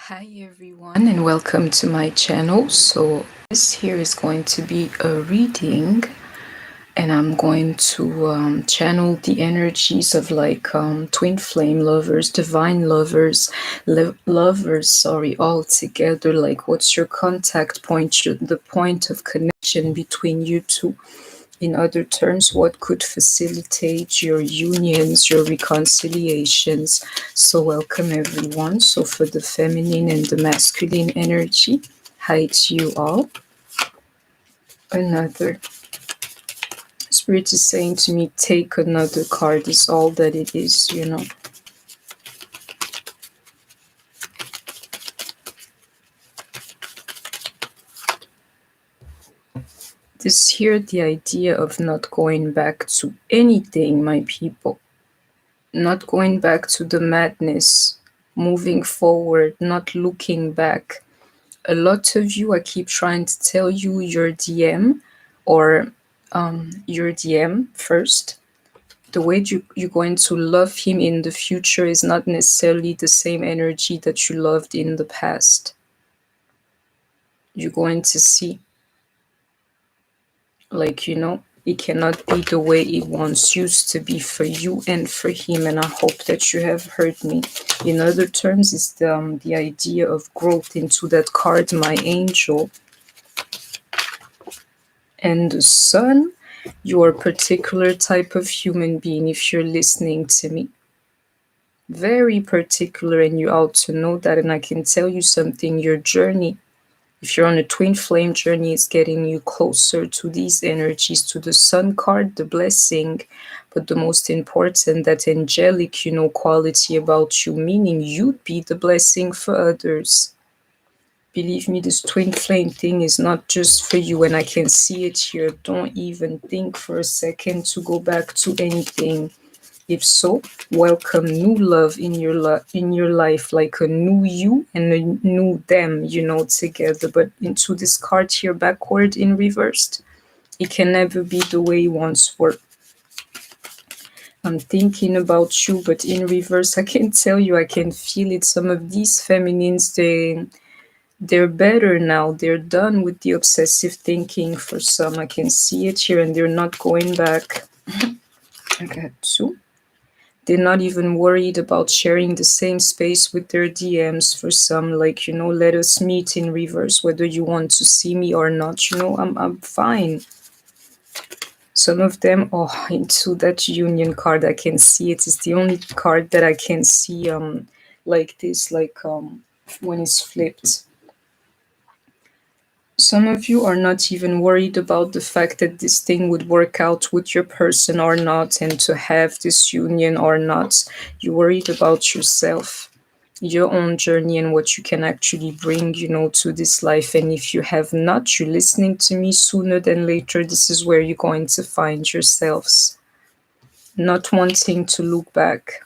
Hi everyone and welcome to my channel. So this here is going to be a reading, and I'm going to channel the energies of twin flame lovers, divine lovers, all together. Like, what's your contact point, the point of connection between you two? In other terms, what could facilitate your unions, your reconciliations? So, welcome everyone. So, for the feminine and the masculine energy, hi to you all. Another spirit is saying to me, take another card, is all that it is. This here, the idea of not going back to anything, my people. Not going back to the madness, moving forward, not looking back. A lot of you, I keep trying to tell you, your DM or your DM first. The way you're going to love him in the future is not necessarily the same energy that you loved in the past. You're going to see, it cannot be the way it once used to be for you and for him, and I hope that you have heard me. In other terms, it's the idea of growth into that card, my angel. And the sun, you're a particular type of human being if you're listening to me. Very particular, and you ought to know that. And I can tell you something, your journey, if you're on a twin flame journey, is getting you closer to these energies, to the sun card, the blessing, but the most important, that angelic, quality about you, meaning you'd be the blessing for others. Believe me, this twin flame thing is not just for you, and I can see it here. Don't even think for a second to go back to anything. If so, welcome new love in your life, like a new you and a new them, together. But into this card here, backward in reversed, it can never be the way it once were. I'm thinking about you, but in reverse, I can tell you, I can feel it. Some of these feminines, they're better now. They're done with the obsessive thinking for some. I can see it here, and they're not going back. I got two. They're not even worried about sharing the same space with their DMs for some, let us meet in reverse, whether you want to see me or not, I'm fine. Some of them, into that union card, I can see it. It's the only card that I can see like this, when it's flipped. Some of you are not even worried about the fact that this thing would work out with your person or not, and to have this union or not. You're worried about yourself, your own journey, and what you can actually bring, to this life. And if you have not, you're listening to me, sooner than later, this is where you're going to find yourselves. Not wanting to look back.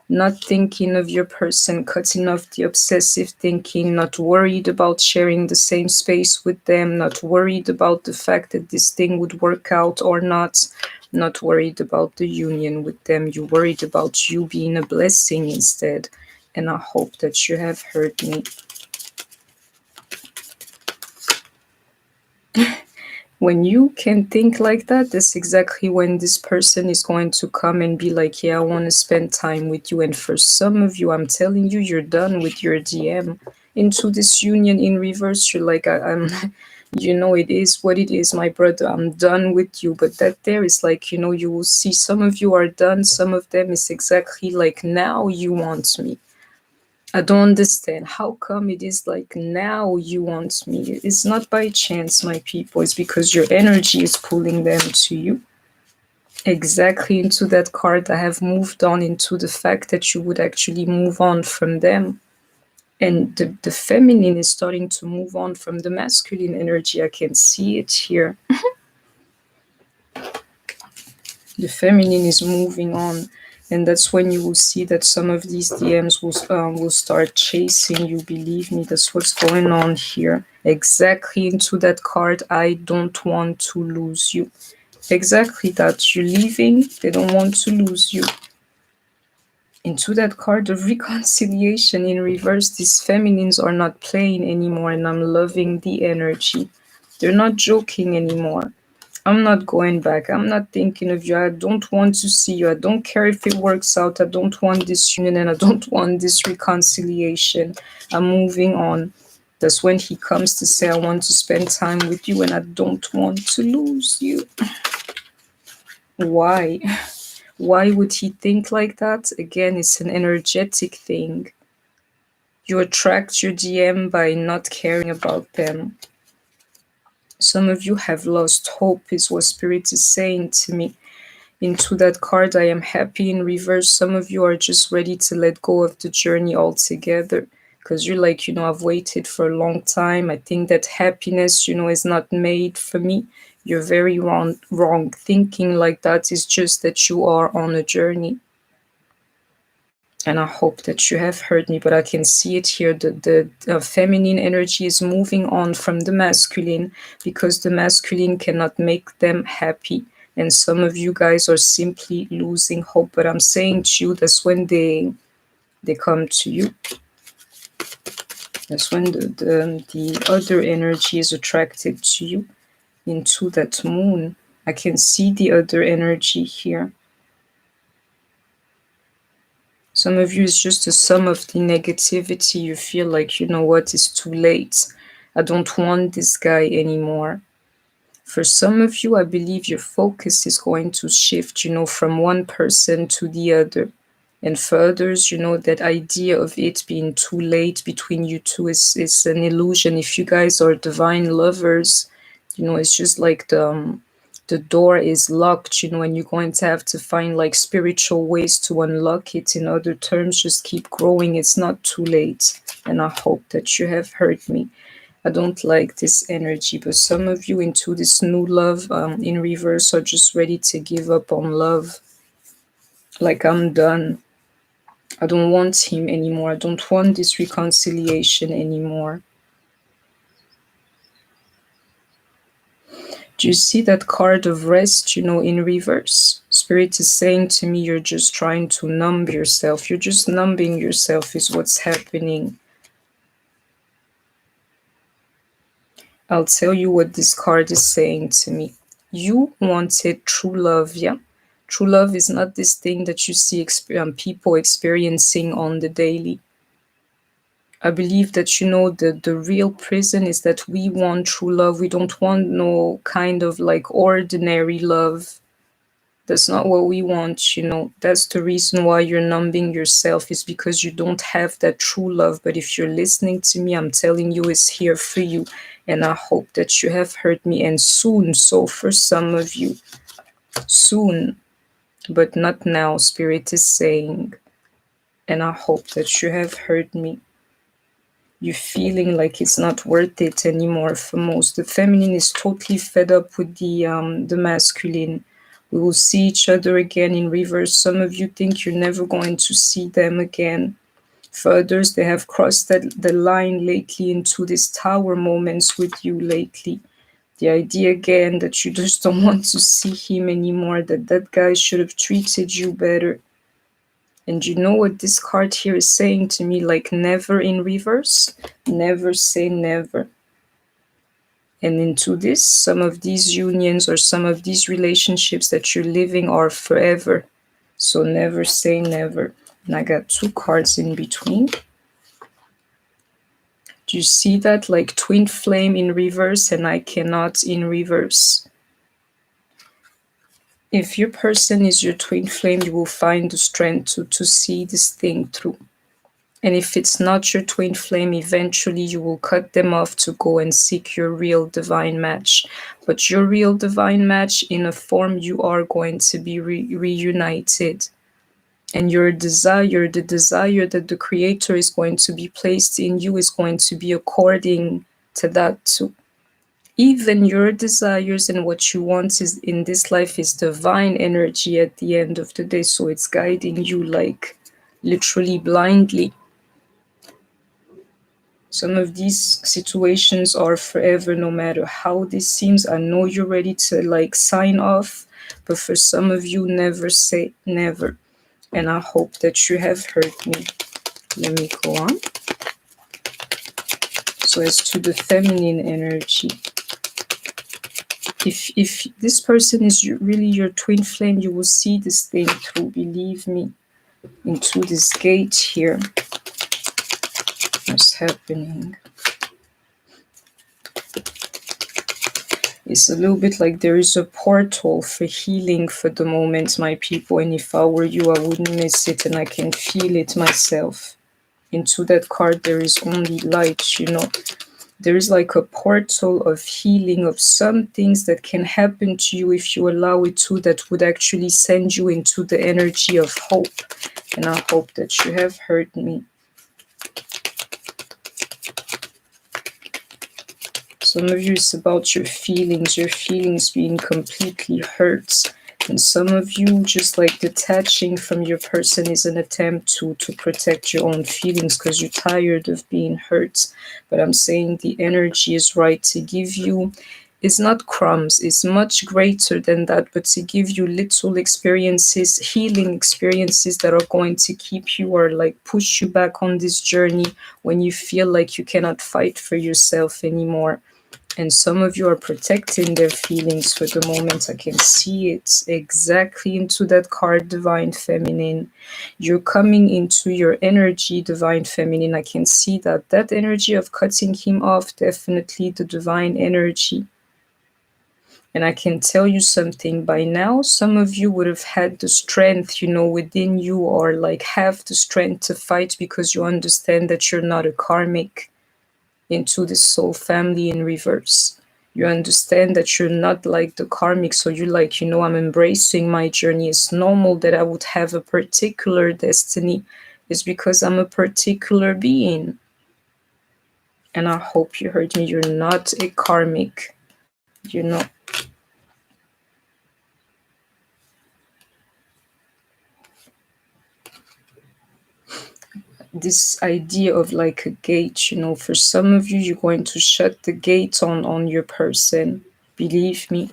Not thinking of your person, cutting off the obsessive thinking, not worried about sharing the same space with them, not worried about the fact that this thing would work out or not worried about the union with them. You're worried about you being a blessing instead. And I hope that you have heard me. When you can think like that, that's exactly when this person is going to come and be like, yeah, I want to spend time with you. And for some of you, I'm telling you, you're done with your DM. Into this union in reverse, you're like, I'm it is what it is, my brother. I'm done with you. But that there is like, you will see some of you are done. Some of them is exactly like, now you want me. I don't understand. How come it is like, now you want me? It's not by chance, my people. It's because your energy is pulling them to you. Exactly into that card, I have moved on into the fact that you would actually move on from them. And the feminine is starting to move on from the masculine energy. I can see it here. The feminine is moving on. And that's when you will see that some of these DMs will start chasing you. Believe me, that's what's going on here. Exactly into that card, I don't want to lose you. Exactly that. You're leaving, they don't want to lose you. Into that card of reconciliation in reverse, these feminines are not playing anymore, and I'm loving the energy. They're not joking anymore. I'm not going back. I'm not thinking of you. I don't want to see you. I don't care if it works out. I don't want this union and I don't want this reconciliation. I'm moving on. That's when he comes to say, I want to spend time with you and I don't want to lose you. Why? Why would he think like that? Again, it's an energetic thing. You attract your DM by not caring about them. Some of you have lost hope, is what Spirit is saying to me. Into that card, I am happy in reverse. Some of you are just ready to let go of the journey altogether because you're like, I've waited for a long time. I think that happiness, is not made for me. You're very wrong thinking like that. It's just that you are on a journey. And I hope that you have heard me, but I can see it here. The feminine energy is moving on from the masculine because the masculine cannot make them happy. And some of you guys are simply losing hope. But I'm saying to you, that's when they come to you. That's when the other energy is attracted to you into that moon. I can see the other energy here. Some of you is just a sum of the negativity. You feel like, what, it's too late. I don't want this guy anymore. For some of you, I believe your focus is going to shift, from one person to the other. And for others, that idea of it being too late between you two is an illusion. If you guys are divine lovers, it's just like the door is locked, and you're going to have to find like spiritual ways to unlock it. In other terms, just keep growing. It's not too late. And I hope that you have heard me. I don't like this energy, but some of you into this new love in reverse are just ready to give up on love. Like, I'm done. I don't want him anymore. I don't want this reconciliation anymore. Do you see that card of rest, in reverse? Spirit is saying to me, you're just trying to numb yourself. You're just numbing yourself is what's happening. I'll tell you what this card is saying to me. You wanted true love, yeah? True love is not this thing that you see people experiencing on the daily. I believe that, the real prison is that we want true love. We don't want no kind of like ordinary love. That's not what we want, That's the reason why you're numbing yourself, is because you don't have that true love. But if you're listening to me, I'm telling you, it's here for you. And I hope that you have heard me, and soon. So for some of you, soon, but not now, Spirit is saying. And I hope that you have heard me. You're feeling like it's not worth it anymore for most. The feminine is totally fed up with the masculine. We will see each other again in reverse. Some of you think you're never going to see them again. For others, they have crossed the line lately into these tower moments with you lately. The idea again that you just don't want to see him anymore, that guy should have treated you better. And you know what this card here is saying to me? Like, never in reverse. Never say never. And into this, some of these unions or some of these relationships that you're living are forever. So never say never. And I got 2 cards in between. Do you see that? Like twin flame in reverse, and I cannot in reverse. If your person is your twin flame, you will find the strength to see this thing through. And if it's not your twin flame, eventually you will cut them off to go and seek your real divine match. But your real divine match, in a form, you are going to be reunited. And your desire, the desire that the Creator is going to be placed in you, is going to be according to that too. Even your desires and what you want is in this life is divine energy at the end of the day. So it's guiding you like literally blindly. Some of these situations are forever, no matter how this seems. I know you're ready to like sign off, but for some of you, never say never. And I hope that you have heard me. Let me go on. So as to the feminine energy, if this person is really your twin flame, you will see this thing through, believe me, into this gate here. What's happening? It's a little bit like there is a portal for healing for the moment, my people. And if I were you, I wouldn't miss it. And I can feel it myself. Into that card, there is only light, you know. There is like a portal of healing of some things that can happen to you if you allow it to, that would actually send you into the energy of hope. And I hope that you have heard me. Some of you, it's about your feelings being completely hurt. And some of you, just like detaching from your person is an attempt to protect your own feelings because you're tired of being hurt. But I'm saying the energy is right to give you, it's not crumbs, it's much greater than that, but to give you little experiences, healing experiences that are going to keep you or like push you back on this journey when you feel like you cannot fight for yourself anymore. And some of you are protecting their feelings for the moment. I can see it exactly into that card, Divine Feminine. You're coming into your energy, Divine Feminine. I can see that. That energy of cutting him off, definitely the divine energy. And I can tell you something by now, some of you would have had the strength, you know, within you, or like have the strength to fight because you understand that you're not a karmic into the soul family in reverse. You understand that you're not like the karmic, so you're like, you know, I'm embracing my journey. It's normal that I would have a particular destiny. It's because I'm a particular being. And I hope you heard me. You're not a karmic. You're not. This idea of like a gate, you know, for some of you, you're going to shut the gate on your person. Believe me,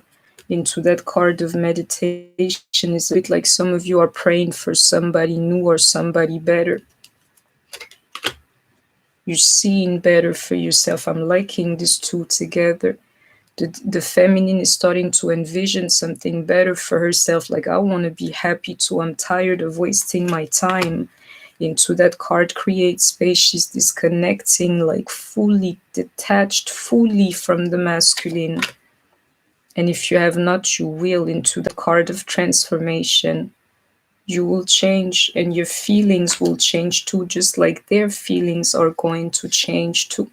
into that card of meditation is a bit like some of you are praying for somebody new or somebody better. You're seeing better for yourself. I'm liking these two together. The feminine is starting to envision something better for herself. Like, I want to be happy too. I'm tired of wasting my time. Into that card, create space. She's disconnecting, like fully detached, fully from the masculine. And if you have not, you will. Into the card of transformation. You will change and your feelings will change too, just like their feelings are going to change too.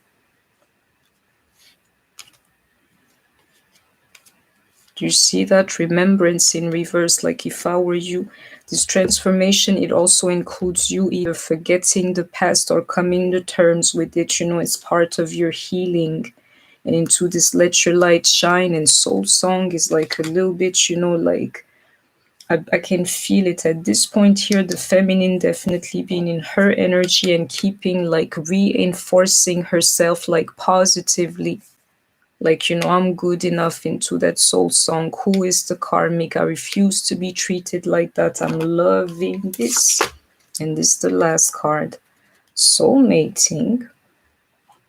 Do you see that? Remembrance in reverse. Like, if I were you, this transformation, it also includes you either forgetting the past or coming to terms with it. You know, it's part of your healing. And into this let your light shine, and soul song is like a little bit, you know, like I can feel it at this point here, the feminine definitely being in her energy and keeping like reinforcing herself like positively. Like, you know, I'm good enough into that soul song. Who is the karmic? I refuse to be treated like that. I'm loving this. And this is the last card. Soulmating.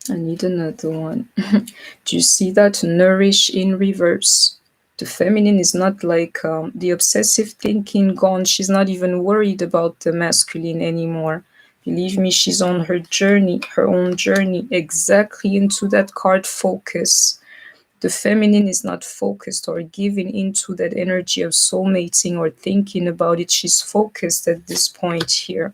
I need another one. Do you see that? Nourish in reverse. The feminine is not like the obsessive thinking gone. She's not even worried about the masculine anymore. Believe me, she's on her journey, her own journey, exactly into that card focus. The feminine is not focused or giving into that energy of soulmating or thinking about it. She's focused at this point here.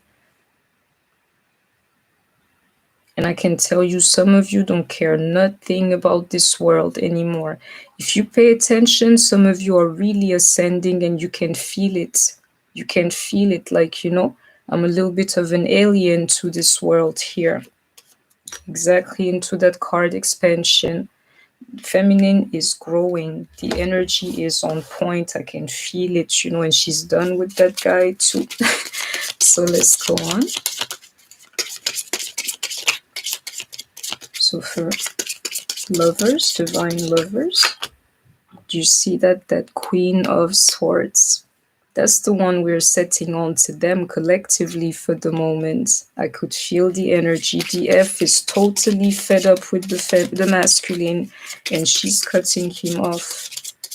And I can tell you, some of you don't care nothing about this world anymore. If you pay attention, some of you are really ascending and you can feel it. You can feel it like, you know, I'm a little bit of an alien to this world here. Exactly into that card expansion. Feminine is growing. The energy is on point. I can feel it, you know, and she's done with that guy too. So let's go on. So for lovers, divine lovers, do you see that Queen of Swords? That's the one we're setting on to them collectively for the moment. I could feel the energy. The F is totally fed up with the masculine, and she's cutting him off.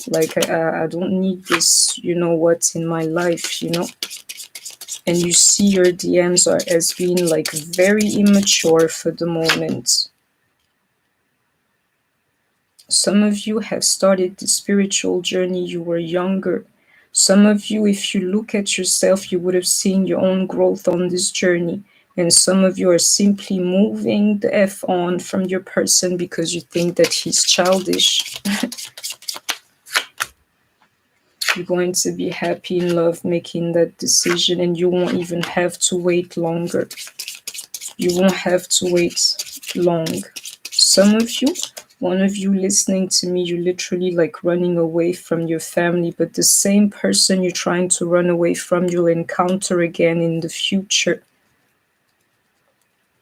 Like, I don't need this, you know what, in my life, you know? And you see your DMs are as being like very immature for the moment. Some of you have started the spiritual journey you were younger. Some of you, if you look at yourself, you would have seen your own growth on this journey. And some of you are simply moving the F on from your person because you think that he's childish. You're going to be happy in love making that decision, and you won't even have to wait longer. You won't have to wait long. Some of you, one of you listening to me, you're literally like running away from your family, but the same person you're trying to run away from, you'll encounter again in the future.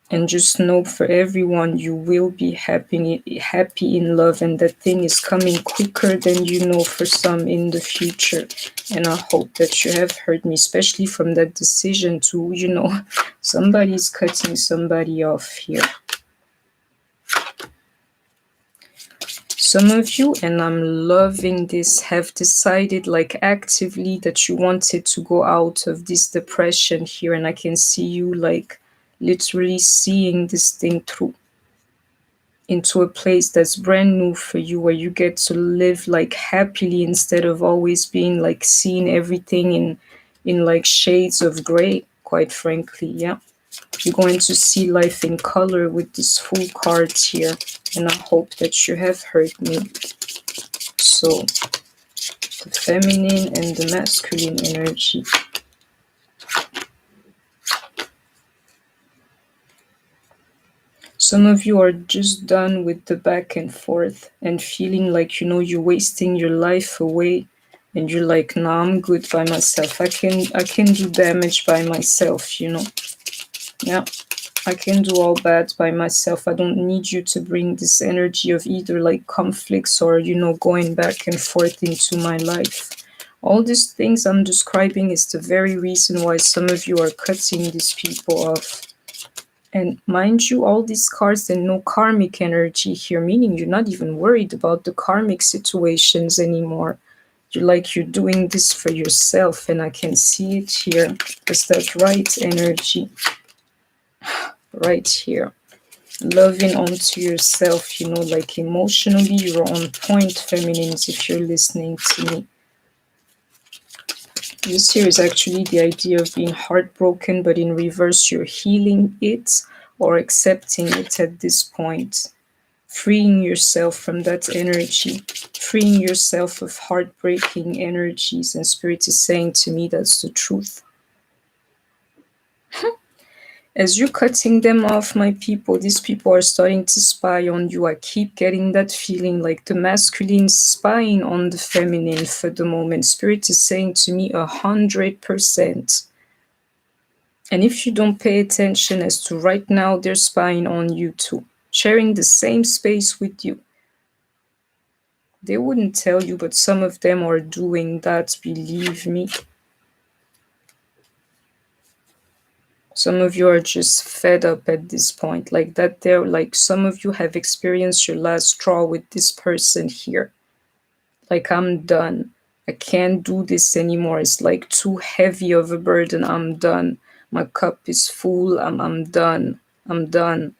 And just know, for everyone, you will be happy in love, and that thing is coming quicker than you know for some in the future. And I hope that you have heard me, especially from that decision to, you know, somebody's cutting somebody off here. Some of you, and I'm loving this, have decided like actively that you wanted to go out of this depression here, and I can see you like literally seeing this thing through into a place that's brand new for you, where you get to live like happily instead of always being like seeing everything in like shades of gray, quite frankly. Yeah, you're going to see life in color with this Fool cards here, and I hope that you have heard me. So the feminine and the masculine energy. Some of you are just done with the back and forth and feeling like, you know, you're wasting your life away, and you're like, nah, I'm good by myself. I can do damage by myself, you know. Yeah, I can do all bad by myself. I don't need you to bring this energy of either like conflicts or, you know, going back and forth into my life. All these things I'm describing is the very reason why some of you are cutting these people off. And mind you, all these cards, and no karmic energy here, meaning you're not even worried about the karmic situations anymore. You're like, you're doing this for yourself, and I can see it here. It's that right energy right here. Loving onto yourself, you know, like emotionally you're on point, feminines, if you're listening to me. This here is actually the idea of being heartbroken, but in reverse, you're healing it or accepting it at this point. Freeing yourself from that energy, freeing yourself of heartbreaking energies. And Spirit is saying to me that's the truth. As you're cutting them off, my people, these people are starting to spy on you. I keep getting that feeling like the masculine spying on the feminine for the moment. Spirit is saying to me 100%. And if you don't pay attention as to right now, they're spying on you too, sharing the same space with you. They wouldn't tell you, but some of them are doing that, believe me. Some of you are just fed up at this point, like that. They're like, some of you have experienced your last straw with this person here. Like, I'm done. I can't do this anymore. It's like too heavy of a burden. I'm done. My cup is full. I'm done. I'm done.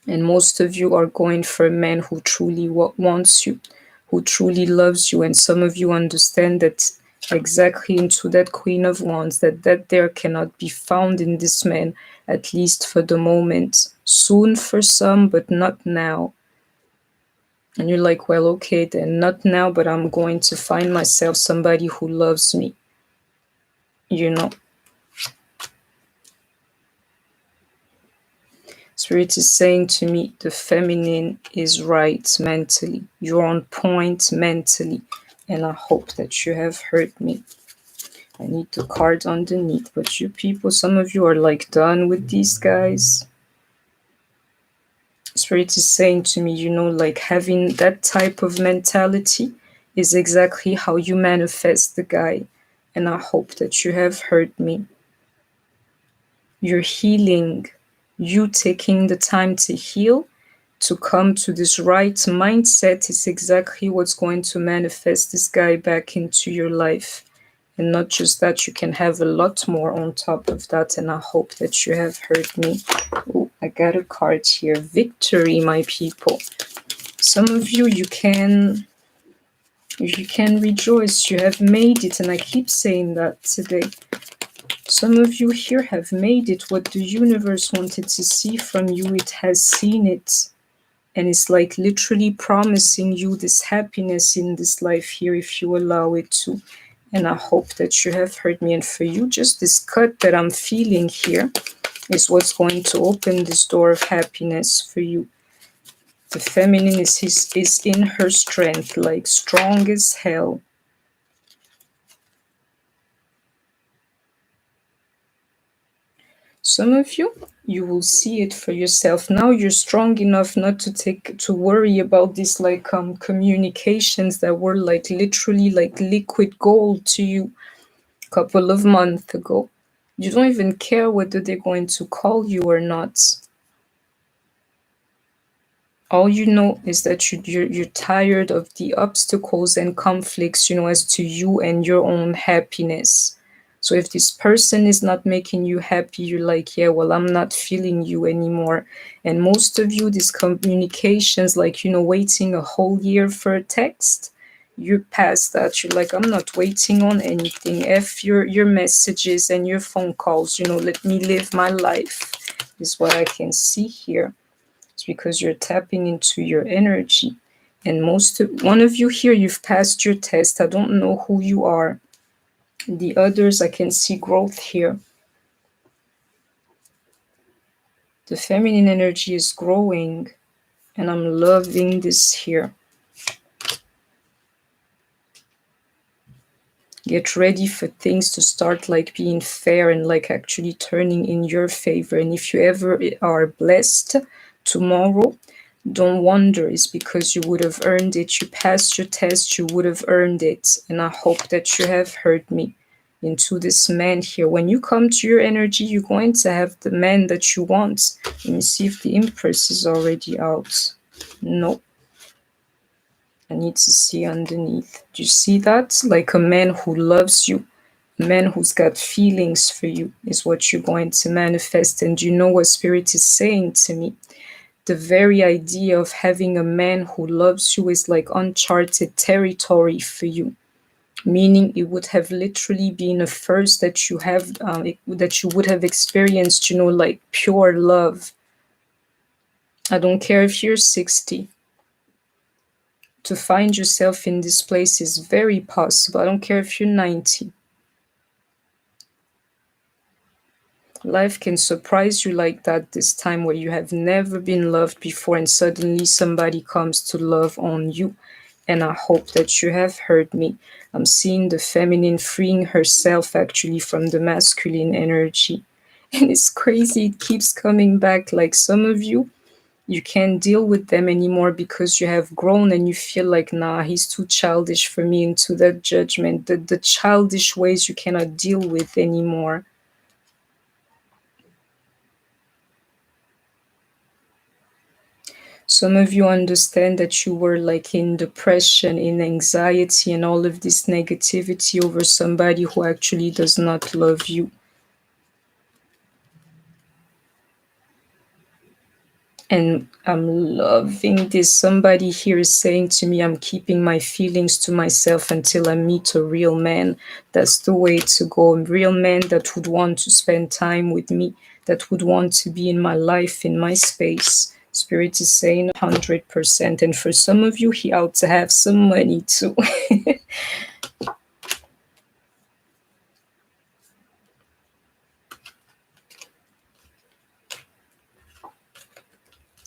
And most of you are going for a man who truly wants you, who truly loves you. And some of you understand that exactly into that Queen of Wands, that there cannot be found in this man, at least for the moment. Soon for some, but not now. And you're like, well, okay, then not now, but I'm going to find myself somebody who loves me. You know. Spirit is saying to me, the feminine is right mentally. You're on point mentally. And I hope that you have heard me. I need the card underneath. But you people, some of you are like done with these guys. Spirit is saying to me, you know, like having that type of mentality is exactly how you manifest the guy. And I hope that you have heard me. Your healing, you taking the time to heal, to come to this right mindset is exactly what's going to manifest this guy back into your life. And not just that, you can have a lot more on top of that. And I hope that you have heard me. Oh, I got a card here. Victory, my people. Some of you, you can rejoice. You have made it. And I keep saying that today. Some of you here have made it. What the universe wanted to see from you, it has seen it. And it's like literally promising you this happiness in this life here if you allow it to. And I hope that you have heard me. And for you, just this cut that I'm feeling here is what's going to open this door of happiness for you. The feminine is in her strength, like strong as hell. Some of you, you will see it for yourself. Now you're strong enough not to worry about these like communications that were like literally like liquid gold to you a couple of months ago. You don't even care whether they're going to call you or not. All you know is that you're tired of the obstacles and conflicts, as to you and your own happiness. So if this person is not making you happy, you're like, yeah, well, I'm not feeling you anymore. And most of you, these communications, like, waiting a whole year for a text, you're past that. You're like, I'm not waiting on anything. F your messages and your phone calls, let me live my life, is what I can see here. It's because you're tapping into your energy. And one of you here, you've passed your test. I don't know who you are. The others, I can see growth here. The feminine energy is growing, and I'm loving this here. Get ready for things to start like being fair and like actually turning in your favor. And if you ever are blessed tomorrow, don't wonder, it's because you would have earned it. You passed your test, you would have earned it. And I hope that you have heard me into this man here. When you come to your energy, you're going to have the man that you want. Let me see if the Empress is already out. No. I need to see underneath. Do you see that? Like a man who loves you, a man who's got feelings for you is what you're going to manifest. And you know what Spirit is saying to me? The very idea of having a man who loves you is like uncharted territory for you, meaning it would have literally been a first that you have that you would have experienced, like pure love. I don't care if you're 60. To find yourself in this place is very possible. I don't care if you're 90. Life can surprise you like that this time, where you have never been loved before and suddenly somebody comes to love on you. And I hope that you have heard me. I'm seeing the feminine freeing herself actually from the masculine energy. And it's crazy. It keeps coming back. Like some of you can't deal with them anymore because you have grown and you feel like, nah, he's too childish for me, into that judgment. The childish ways you cannot deal with anymore. Some of you understand that you were like in depression, in anxiety, and all of this negativity over somebody who actually does not love you. And I'm loving this. Somebody here is saying to me, I'm keeping my feelings to myself until I meet a real man. That's the way to go. A real man that would want to spend time with me, that would want to be in my life, in my space. Spirit is saying 100%. And for some of you, he ought to have some money too.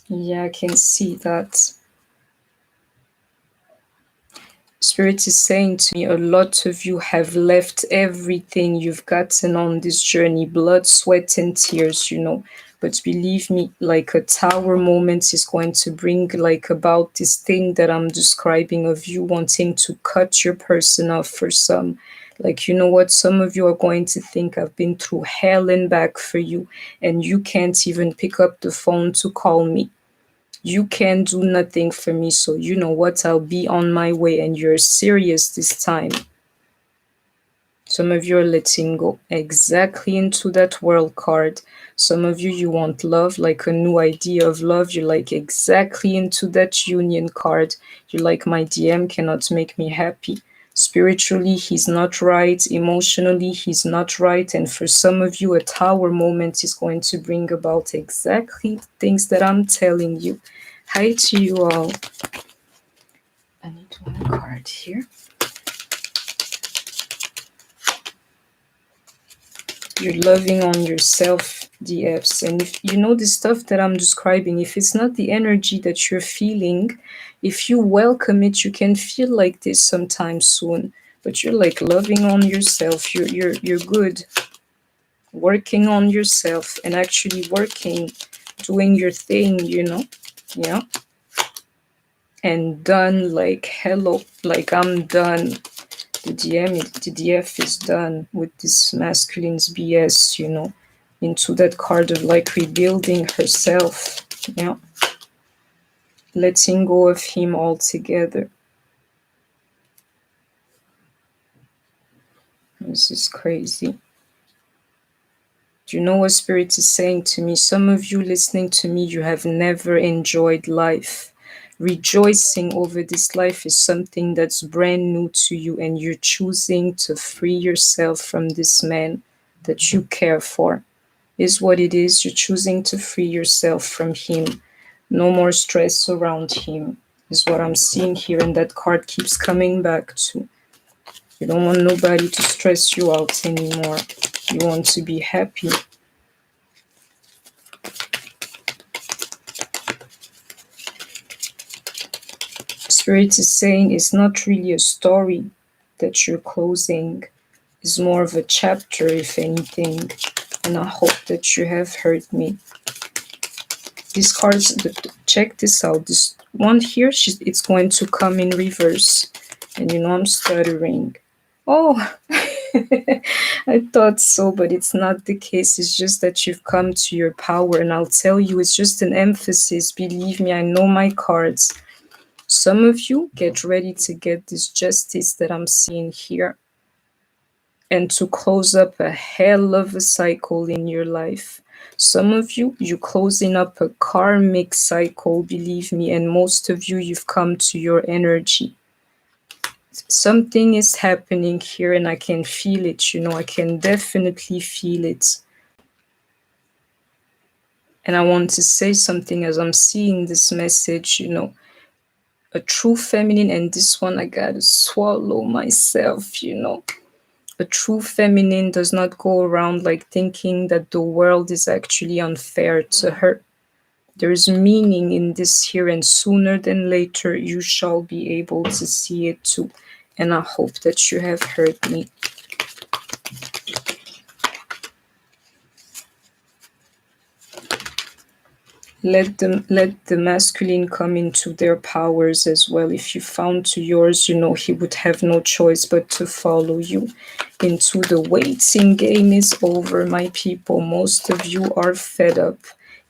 Yeah, I can see that. Spirit is saying to me, a lot of you have left everything you've gotten on this journey, blood, sweat, and tears, But believe me, like a tower moment is going to bring like about this thing that I'm describing of you wanting to cut your person off for some. Like, you know what? Some of you are going to think I've been through hell and back for you, and you can't even pick up the phone to call me. You can't do nothing for me, so you know what? I'll be on my way, and you're serious this time. Some of you are letting go exactly into that world card. Some of you want love, like a new idea of love. You're like exactly into that union card. You're like, my DM cannot make me happy. Spiritually, he's not right. Emotionally, he's not right. And for some of you, a tower moment is going to bring about exactly the things that I'm telling you. Hi to you all. I need one card here. You're loving on yourself, DFs. And if you know the stuff that I'm describing, if it's not the energy that you're feeling, if you welcome it, you can feel like this sometime soon. But you're like loving on yourself. You're good. Working on yourself and actually working, doing your thing, Yeah. And done, like hello, like I'm done. The DF is done with this masculine's BS, into that card of like rebuilding herself, letting go of him altogether. This is crazy. Do you know what Spirit is saying to me? Some of you listening to me, you have never enjoyed life. Rejoicing over this life is something that's brand new to you, and you're choosing to free yourself from this man that you care for. Is what it is. You're choosing to free yourself from him. No more stress around him is what I'm seeing here, and that card keeps coming back to. You don't want nobody to stress you out anymore. You want to be happy. Spirit is saying it's not really a story that you're closing. It's more of a chapter, if anything. And I hope that you have heard me. These cards, check this out. This one here, it's going to come in reverse. And I'm stuttering. Oh, I thought so, but it's not the case. It's just that you've come to your power. And I'll tell you, it's just an emphasis. Believe me, I know my cards. Some of you get ready to get this justice that I'm seeing here, and to close up a hell of a cycle in your life. Some of you, you're closing up a karmic cycle, believe me, and most of you, you've come to your energy. Something is happening here, and I can feel it, I can definitely feel it. And I want to say something as I'm seeing this message, a true feminine, and this one I gotta swallow myself, A true feminine does not go around like thinking that the world is actually unfair to her. There is meaning in this here, and sooner than later you shall be able to see it too. And I hope that you have heard me. Let the masculine come into their powers as well. If you found to yours, he would have no choice but to follow you. Into the waiting game is over, my people. Most of you are fed up.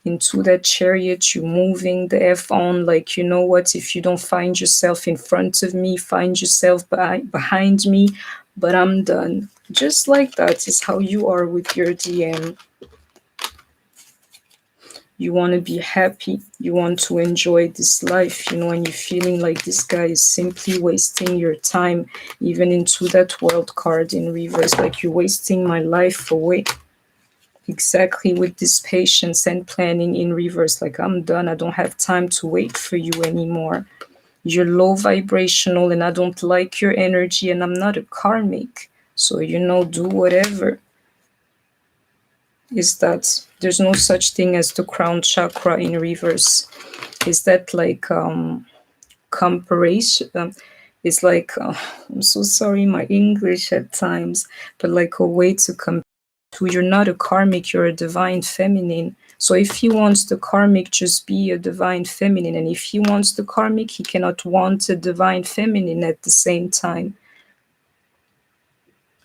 Into that chariot, you're moving the F on, like, you know what, if you don't find yourself in front of me, find yourself behind me, but I'm done. Just like that is how you are with your DM. You want to be happy. You want to enjoy this life, and you're feeling like this guy is simply wasting your time, even into that world card in reverse, like you're wasting my life away. Exactly, with this patience and planning in reverse, like I'm done. I don't have time to wait for you anymore. You're low vibrational, and I don't like your energy, and I'm not a karmic. So, do whatever. Is that there's no such thing as the crown chakra in reverse. Is that like comparison? It's like, I'm so sorry, my English at times, but like a way to compare to, you're not a karmic, you're a divine feminine. So if he wants the karmic, just be a divine feminine. And if he wants the karmic, he cannot want a divine feminine at the same time.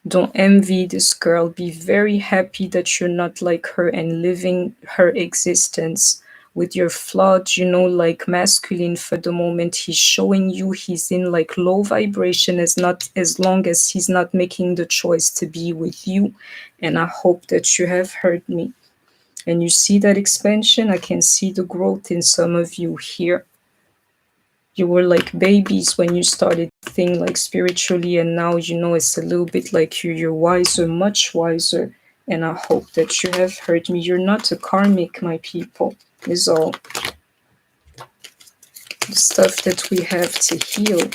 Don't envy this girl. Be very happy that you're not like her and living her existence with your flawed, like masculine for the moment. He's showing you he's in like low vibration as long as he's not making the choice to be with you. And I hope that you have heard me. And you see that expansion? I can see the growth in some of you here. You were like babies when you started thinking like spiritually, and now it's a little bit like you're wiser, much wiser. And I hope that you have heard me. You're not a karmic, my people, is all. The stuff that we have to heal,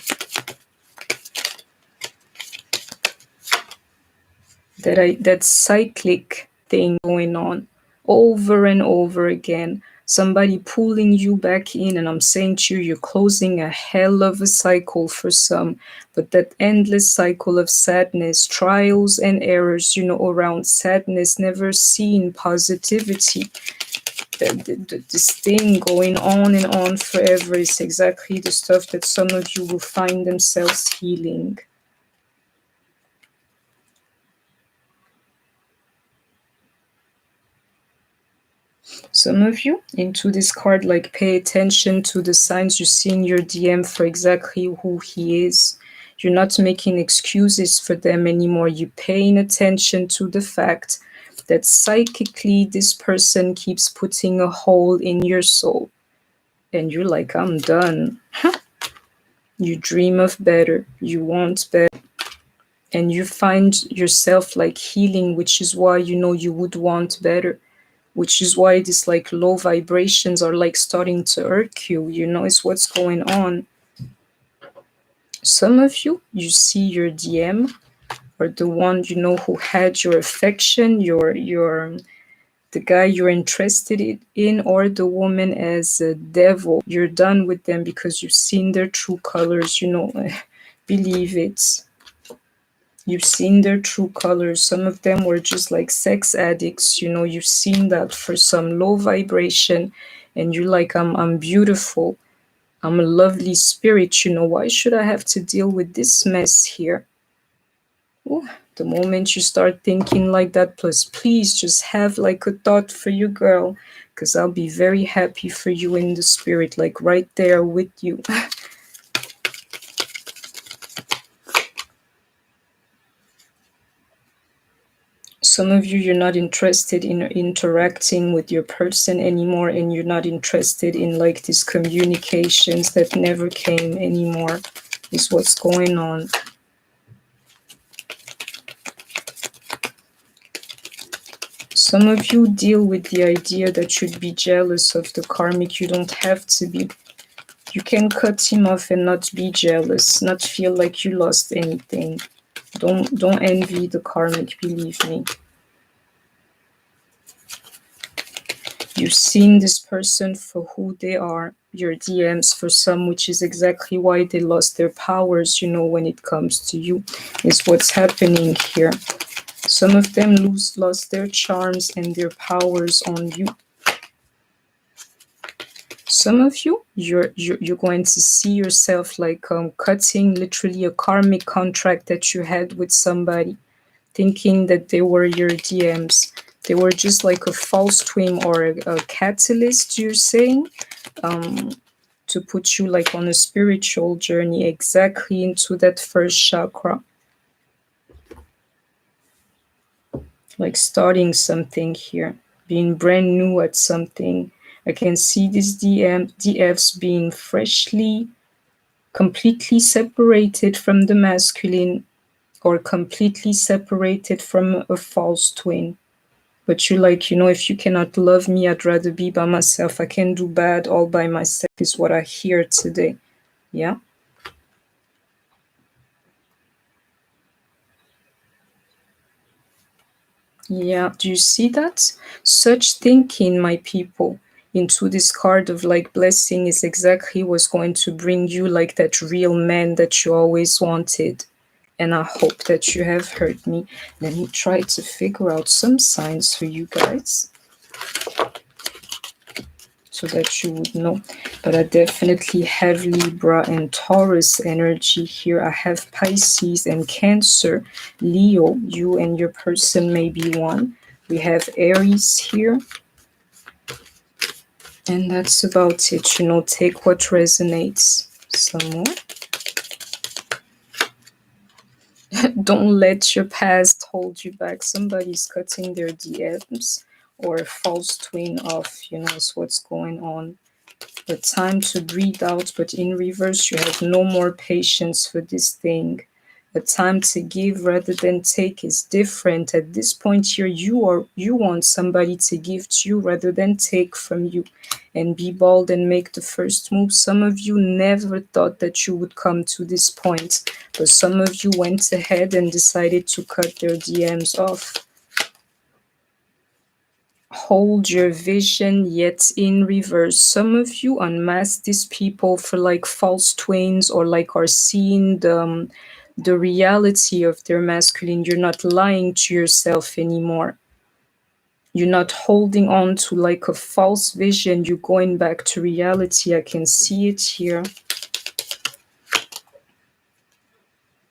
that cyclic thing going on over and over again, somebody pulling you back in. And I'm saying to you, you're closing a hell of a cycle for some, but that endless cycle of sadness, trials and errors, around sadness, never seen positivity. This thing going on and on forever is exactly the stuff that some of you will find themselves healing. Some of you into this card, like, pay attention to the signs you see in your DM for exactly who he is. You're not making excuses for them anymore. You're paying attention to the fact that psychically this person keeps putting a hole in your soul. And you're like, I'm done. You dream of better. You want better. And you find yourself like healing, which is why you would want better. Which is why these like low vibrations are like starting to irk you. It's what's going on. Some of you see your DM, or the one who had your affection, your the guy you're interested in, or the woman, as a devil. You're done with them because you've seen their true colors. Believe it. You've seen their true colors. Some of them were just like sex addicts. You've seen that for some low vibration, and you're like, I'm beautiful. I'm a lovely spirit. Why should I have to deal with this mess here? Ooh, the moment you start thinking like that, plus please just have like a thought for you, girl, because I'll be very happy for you in the spirit, like right there with you. Some of you, you're not interested in interacting with your person anymore, and you're not interested in like these communications that never came anymore, is what's going on. Some of you deal with the idea that you'd be jealous of the karmic. You don't have to be. You can cut him off and not be jealous, not feel like you lost anything. Don't envy the karmic, believe me. You've seen this person for who they are, your DMs for some, which is exactly why they lost their powers, when it comes to you, is what's happening here. Some of them lost their charms and their powers on you. Some of you, you're going to see yourself like cutting literally a karmic contract that you had with somebody, thinking that they were your DMs. They were just like a false twin or a catalyst, you're saying, to put you like on a spiritual journey exactly into that first chakra. Like starting something here, being brand new at something. I can see these DFs being freshly, completely separated from the masculine, or completely separated from a false twin. But you're like, if you cannot love me, I'd rather be by myself. I can do bad all by myself, is what I hear today. Yeah. Yeah. Do you see that? Such thinking, my people, into this card of like blessing is exactly what's going to bring you like that real man that you always wanted. And I hope that you have heard me. Let me try to figure out some signs for you guys so that you would know. But I definitely have Libra and Taurus energy here. I have Pisces and Cancer. Leo, you and your person may be one. We have Aries here. And that's about it. Take what resonates. Some more. Don't let your past hold you back. Somebody's cutting their DMs or a false twin off, is what's going on. The time to breathe out, but in reverse, you have no more patience for this thing. The time to give rather than take is different. At this point here, you want somebody to give to you rather than take from you. And be bold and make the first move. Some of you never thought that you would come to this point, but some of you went ahead and decided to cut their DMs off. Hold your vision, yet in reverse. Some of you unmask these people for like false twins, or like are seeing the reality of their masculine. You're not lying to yourself anymore. You're not holding on to like a false vision. You're going back to reality. I can see it here.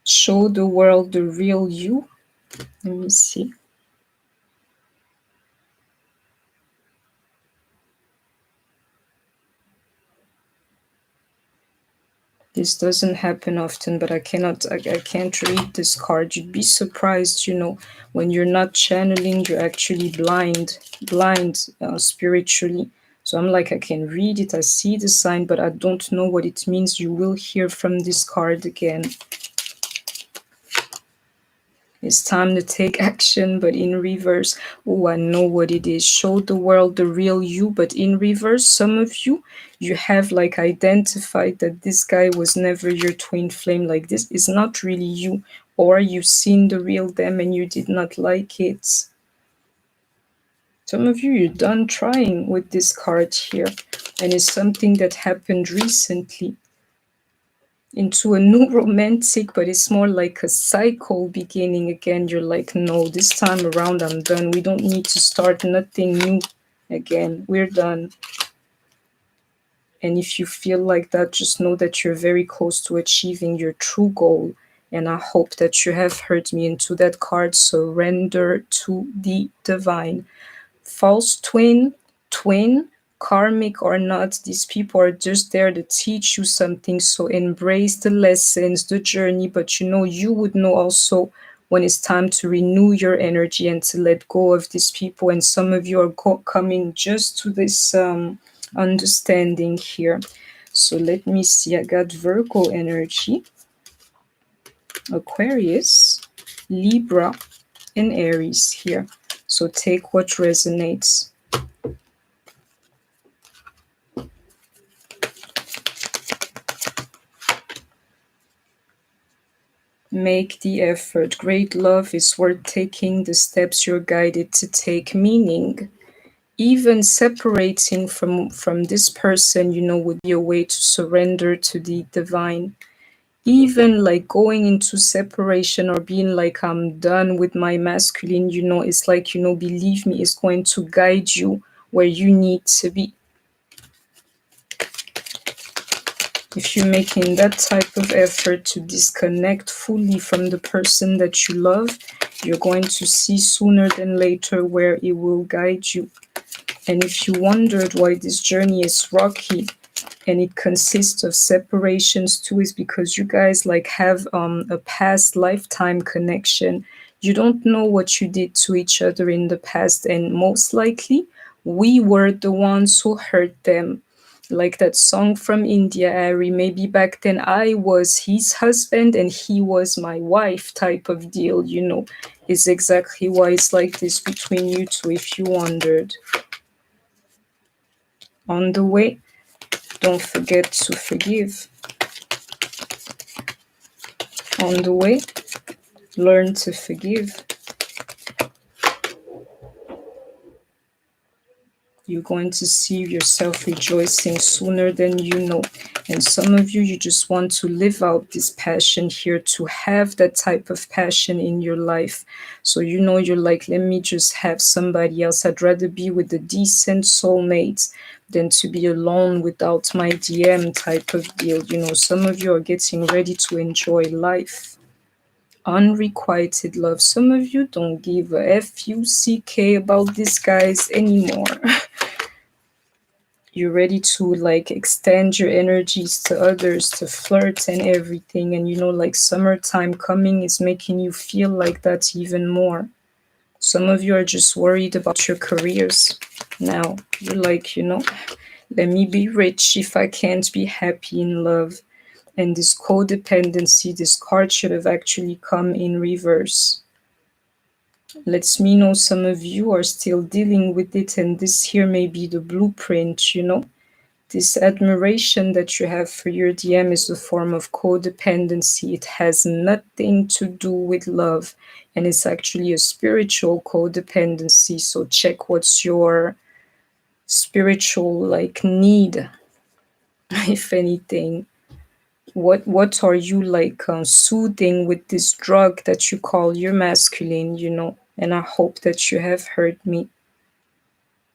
Show the world the real you. Let me see. This doesn't happen often, but I can't read this card. You'd be surprised, when you're not channeling, you're actually blind spiritually. So I'm like, I can read it, I see the sign, but I don't know what it means. You will hear from this card again. It's time to take action, but in reverse. Oh, I know what it is. Show the world the real you, but in reverse. Some of you, you have like identified that this guy was never your twin flame. Like, this is not really you. Or you've seen the real them and you did not like it. Some of you, you're done trying with this card here. And it's something that happened recently. Into a new romantic, but it's more like a cycle beginning again. You're like, no, this time around I'm done. We don't need to start nothing new again. We're done. And if you feel like that, just know that you're very close to achieving your true goal. And I hope that you have heard me. Into that card, surrender to the divine. False twin, karmic or not, these people are just there to teach you something. So embrace the lessons, the journey, but you would know also when it's time to renew your energy and to let go of these people. And some of you are coming just to this understanding here. So let me see. I got Virgo energy, Aquarius, Libra, and Aries here. So take what resonates. Make the effort. Great love is worth taking the steps you're guided to take. Meaning, even separating from this person, would be a way to surrender to the divine. Even like going into separation or being like, I'm done with my masculine, it's like, believe me, it's going to guide you where you need to be. If you're making that type of effort to disconnect fully from the person that you love, you're going to see sooner than later where it will guide you. And if you wondered why this journey is rocky and it consists of separations too, is because you guys like have a past lifetime connection. You don't know what you did to each other in the past, and most likely we were the ones who hurt them. Like that song from India, Ari, maybe back then I was his husband and he was my wife type of deal, is exactly why it's like this between you two, if you wondered. On the way, don't forget to forgive. On the way, learn to forgive. You're going to see yourself rejoicing sooner than you know. And some of you, you just want to live out this passion here, to have that type of passion in your life. So, you're like, let me just have somebody else. I'd rather be with a decent soulmate than to be alone without my DM type of deal. Some of you are getting ready to enjoy life. Unrequited love. Some of you don't give a fuck about these guys anymore. You're ready to like extend your energies to others, to flirt and everything. And like summertime coming is making you feel like that even more. Some of you are just worried about your careers now. You're like, let me be rich if I can't be happy in love. And this codependency, this card should have actually come in reverse. Lets me know some of you are still dealing with it, and this here may be the blueprint. This admiration that you have for your DM is a form of codependency. It has nothing to do with love, and it's actually a spiritual codependency. So check what's your spiritual like need, if anything. What are you like soothing with this drug that you call your masculine? And I hope that you have heard me.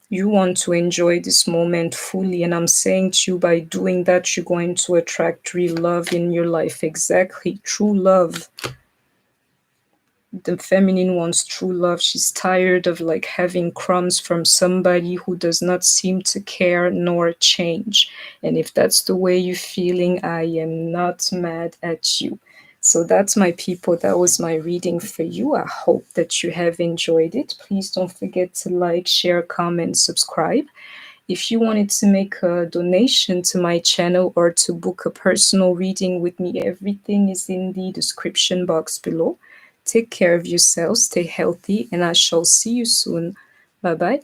You want to enjoy this moment fully, and I'm saying to you, by doing that, you're going to attract real love in your life. Exactly, true love. The feminine wants true love. She's tired of like having crumbs from somebody who does not seem to care nor change. And if that's the way you're feeling, I am not mad at you. So that's my people. That was my reading for you. I hope that you have enjoyed it. Please don't forget to like, share, comment, subscribe. If you wanted to make a donation to my channel or to book a personal reading with me, everything is in the description box below. Take care of yourself, stay healthy, and I shall see you soon. Bye bye.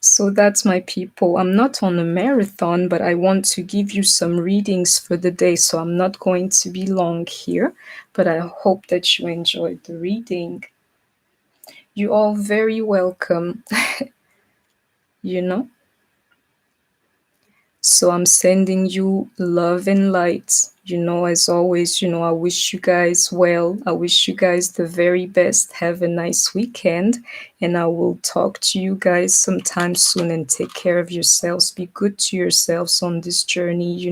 So that's my people. I'm not on a marathon, but I want to give you some readings for the day. So I'm not going to be long here, but I hope that you enjoyed the reading. You're all very welcome. you know. So I'm sending you love and light. As always, I wish you guys well. I wish you guys the very best. Have a nice weekend. And I will talk to you guys sometime soon, and take care of yourselves. Be good to yourselves on this journey.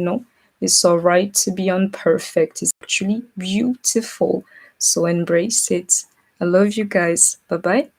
It's all right to be imperfect. It's actually beautiful. So embrace it. I love you guys. Bye bye.